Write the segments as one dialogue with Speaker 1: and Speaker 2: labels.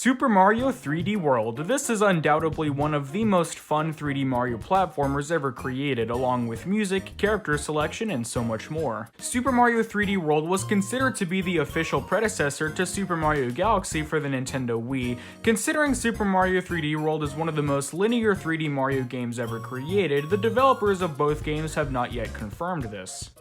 Speaker 1: Super Mario 3D World. This is undoubtedly one of the most fun 3D Mario platformers ever created, along with music, character selection, and so much more. Super Mario 3D World was considered to be the official predecessor to Super Mario Galaxy for the Nintendo Wii, considering Super Mario 3D World is one of the most linear 3D Mario games ever created. The developers of both games have not yet confirmed this.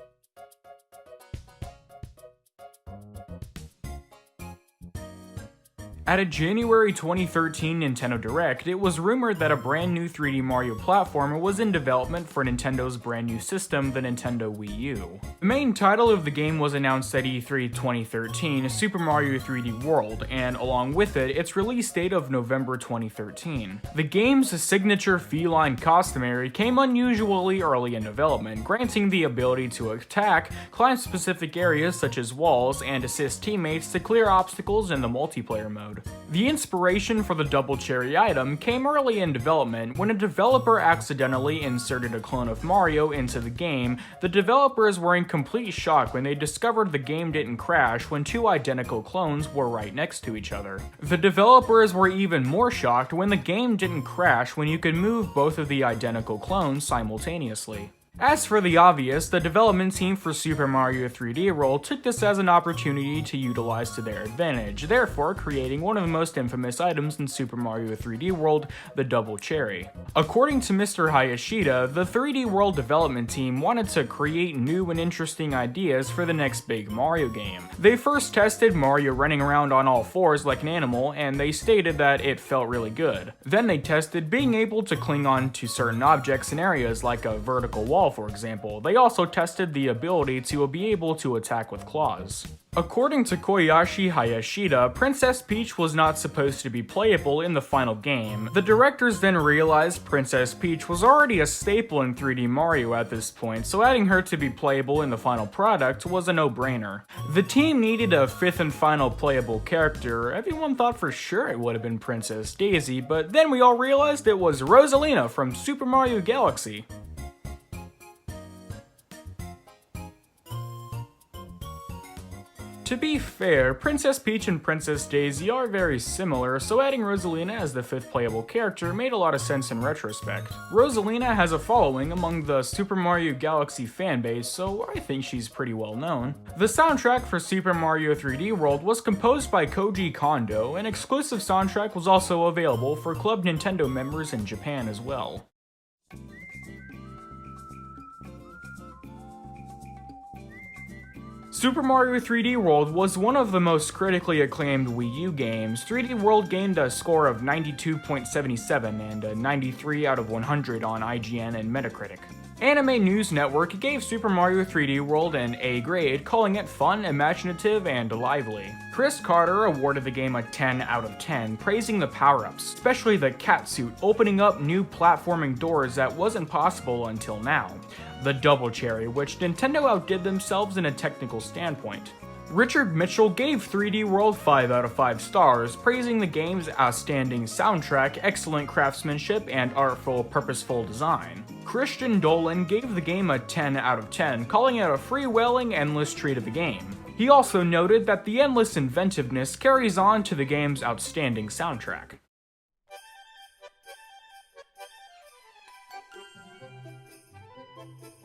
Speaker 1: At a January 2013 Nintendo Direct, it was rumored that a brand new 3D Mario platformer was in development for Nintendo's brand new system, the Nintendo Wii U. The main title of the game was announced at E3 2013, Super Mario 3D World, and along with it, its release date of November 2013. The game's signature feline costume came unusually early in development, granting the ability to attack, climb specific areas such as walls, and assist teammates to clear obstacles in the multiplayer mode. The inspiration for the Double Cherry item came early in development when a developer accidentally inserted a clone of Mario into the game. The developers were in complete shock when they discovered the game didn't crash when two identical clones were right next to each other. The developers were even more shocked when the game didn't crash when you could move both of the identical clones simultaneously. As for the obvious, the development team for Super Mario 3D World took this as an opportunity to utilize to their advantage, therefore creating one of the most infamous items in Super Mario 3D World, the Double Cherry. According to Mr. Hayashida, the 3D World development team wanted to create new and interesting ideas for the next big Mario game. They first tested Mario running around on all fours like an animal, and they stated that it felt really good. Then they tested being able to cling on to certain objects in areas like a vertical wall, for example. They also tested the ability to be able to attack with claws. According to Koyashi Hayashida, Princess Peach was not supposed to be playable in the final game. The directors then realized Princess Peach was already a staple in 3D Mario at this point, so adding her to be playable in the final product was a no-brainer. The team needed a fifth and final playable character. Everyone thought for sure it would have been Princess Daisy, but then we all realized it was Rosalina from Super Mario Galaxy. To be fair, Princess Peach and Princess Daisy are very similar, so adding Rosalina as the fifth playable character made a lot of sense in retrospect. Rosalina has a following among the Super Mario Galaxy fanbase, so I think she's pretty well known. The soundtrack for Super Mario 3D World was composed by Koji Kondo. An exclusive soundtrack was also available for Club Nintendo members in Japan as well. Super Mario 3D World was one of the most critically acclaimed Wii U games. 3D World gained a score of 92.77 and a 93 out of 100 on IGN and Metacritic. Anime News Network gave Super Mario 3D World an A grade, calling it fun, imaginative, and lively. Chris Carter awarded the game a 10 out of 10, praising the power-ups, especially the cat suit, opening up new platforming doors that wasn't possible until now. The Double Cherry, which Nintendo outdid themselves in a technical standpoint. Richard Mitchell gave 3D World 5 out of 5 stars, praising the game's outstanding soundtrack, excellent craftsmanship, and artful, purposeful design. Christian Dolan gave the game a 10 out of 10, calling it a freewheeling, endless treat of a game. He also noted that the endless inventiveness carries on to the game's outstanding soundtrack.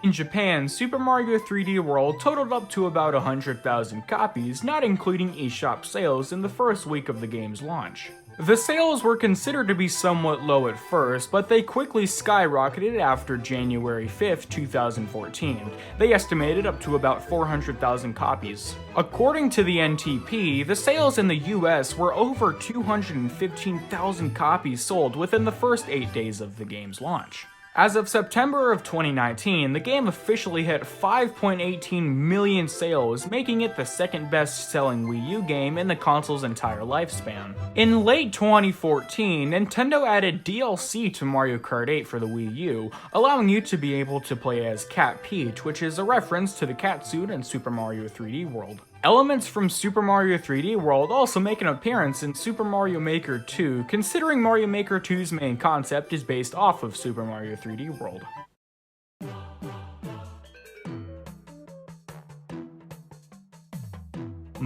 Speaker 1: In Japan, Super Mario 3D World totaled up to about 100,000 copies, not including eShop sales in the first week of the game's launch. The sales were considered to be somewhat low at first, but they quickly skyrocketed after January 5th, 2014. They estimated up to about 400,000 copies. According to the NTP, the sales in the US were over 215,000 copies sold within the first 8 days of the game's launch. As of September of 2019, the game officially hit 5.18 million sales, making it the second best-selling Wii U game in the console's entire lifespan. In late 2014, Nintendo added DLC to Mario Kart 8 for the Wii U, allowing you to be able to play as Cat Peach, which is a reference to the cat suit in Super Mario 3D World. Elements from Super Mario 3D World also make an appearance in Super Mario Maker 2, considering Mario Maker 2's main concept is based off of Super Mario 3D World.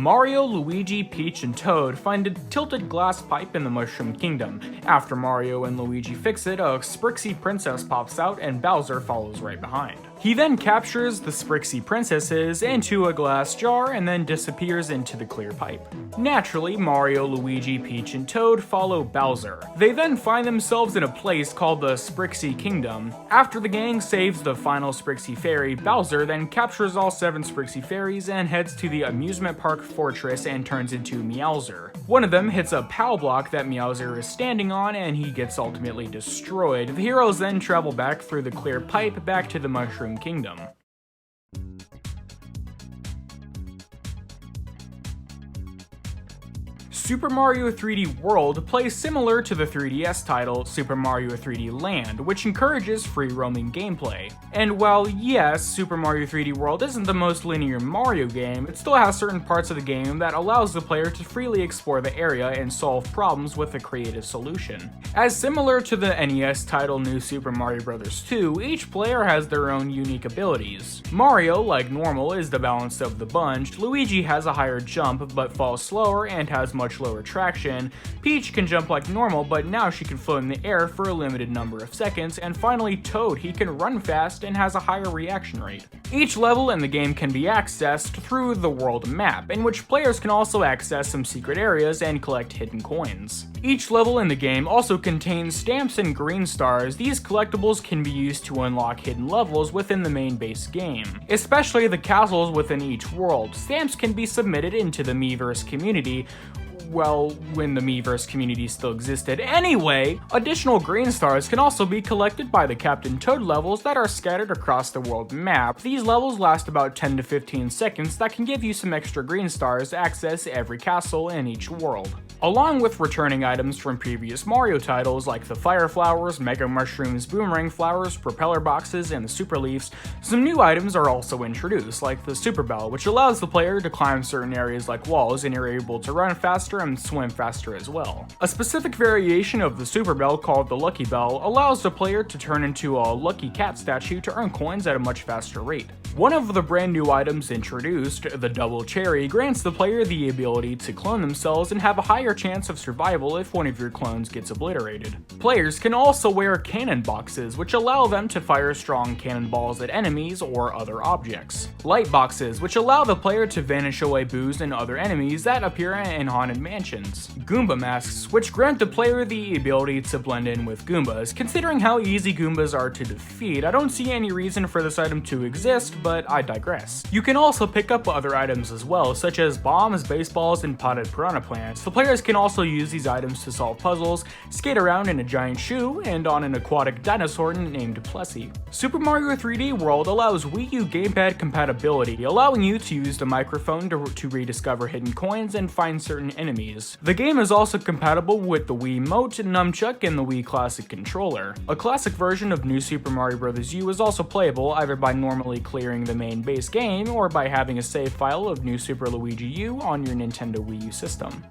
Speaker 1: Mario, Luigi, Peach, and Toad find a tilted glass pipe in the Mushroom Kingdom. After Mario and Luigi fix it, a Sprixie princess pops out and Bowser follows right behind. He then captures the Sprixie princesses into a glass jar and then disappears into the clear pipe. Naturally, Mario, Luigi, Peach, and Toad follow Bowser. They then find themselves in a place called the Sprixie Kingdom. After the gang saves the final Sprixie fairy, Bowser then captures all 7 Sprixie fairies and heads to the amusement park fortress and turns into Meowser. One of them hits a POW block that Meowser is standing on and he gets ultimately destroyed. The heroes then travel back through the clear pipe back to the Mushroom Kingdom. Super Mario 3D World plays similar to the 3DS title Super Mario 3D Land, which encourages free-roaming gameplay. And while yes, Super Mario 3D World isn't the most linear Mario game, it still has certain parts of the game that allows the player to freely explore the area and solve problems with a creative solution. As similar to the NES title New Super Mario Bros. 2, each player has their own unique abilities. Mario, like normal, is the balanced of the bunch. Luigi has a higher jump but falls slower and has much lower traction. Peach can jump like normal, but now she can float in the air for a limited number of seconds. And finally Toad, he can run fast and has a higher reaction rate. Each level in the game can be accessed through the world map, in which players can also access some secret areas and collect hidden coins. Each level in the game also contains stamps and green stars. These collectibles can be used to unlock hidden levels within the main base game, especially the castles within each world. Stamps can be submitted into the Miiverse community, well, when the Miiverse community still existed. Anyway, additional green stars can also be collected by the Captain Toad levels that are scattered across the world map. These levels last about 10 to 15 seconds that can give you some extra green stars to access every castle in each world. Along with returning items from previous Mario titles like the Fire Flowers, Mega Mushrooms, Boomerang Flowers, Propeller Boxes, and the Super Leaves, some new items are also introduced, like the Super Bell, which allows the player to climb certain areas like walls, and you're able to run faster and swim faster as well. A specific variation of the Super Bell called the Lucky Bell allows the player to turn into a Lucky Cat statue to earn coins at a much faster rate. One of the brand new items introduced, the Double Cherry, grants the player the ability to clone themselves and have a higher chance of survival if one of your clones gets obliterated. Players can also wear cannon boxes, which allow them to fire strong cannonballs at enemies or other objects. Light boxes, which allow the player to vanish away boos and other enemies that appear in haunted mansions. Goomba masks, which grant the player the ability to blend in with Goombas. Considering how easy Goombas are to defeat, I don't see any reason for this item to exist, but I digress. You can also pick up other items as well, such as bombs, baseballs, and potted piranha plants. The players can also use these items to solve puzzles, skate around in a giant shoe, and on an aquatic dinosaur named Plessy. Super Mario 3D World allows Wii U gamepad compatibility, allowing you to use the microphone to rediscover hidden coins and find certain enemies. The game is also compatible with the Wii Mote, Nunchuck, and the Wii Classic controller. A classic version of New Super Mario Bros. U is also playable either by normally clearing the main base game or by having a save file of New Super Luigi U on your Nintendo Wii U system.